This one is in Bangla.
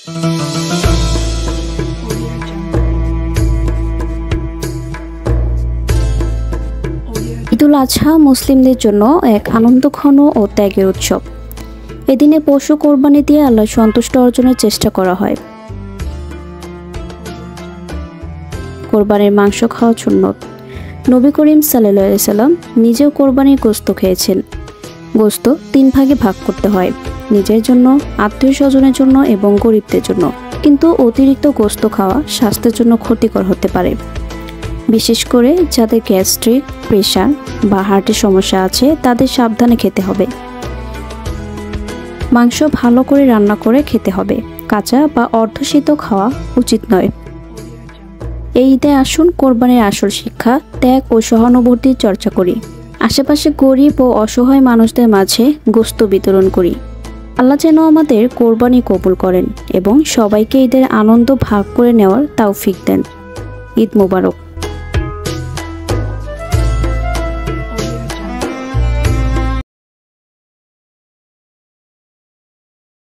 ঈদুল আজহা মুসলিমদের জন্য এক আনন্দঘন ও ত্যাগের উৎসব। এদিনে পশু কোরবানি দিয়ে আল্লাহ সন্তুষ্ট অর্জনের চেষ্টা করা হয়। কোরবানির মাংস খাওয়া সুন্নত। নবী করিম সাল্লাল্লাহু আলাইহি সাল্লাম নিজেও কোরবানির গোশত খেয়েছেন। গোশত 3 ভাগে ভাগ করতে হয়, নিজের জন্য, আত্মীয় স্বজনের জন্য এবং গরিবদের জন্য। কিন্তু অতিরিক্ত গোশত খাওয়া স্বাস্থ্যের জন্য ক্ষতিকর হতে পারে, বিশেষ করে যাদের গ্যাস্ট্রিক, প্রেশার বা হার্টের সমস্যা আছে তাদের সাবধানে খেতে হবে। মাংস ভালো করে রান্না করে খেতে হবে, কাঁচা বা অর্ধসিদ্ধ খাওয়া উচিত নয়। এই ঈদে আসুন কোরবানির আসল শিক্ষা, ত্যাগ ও সহানুভূতির চর্চা করি। আশেপাশে গরিব ও অসহায় মানুষদের মাঝে গোশত বিতরণ করি। আল্লাহ যেন আমাদের কোরবানি কবুল করেন এবং সবাইকে ঈদের আনন্দ ভাগ করে নেওয়ার তৌফিক দেন। ঈদ মোবারক।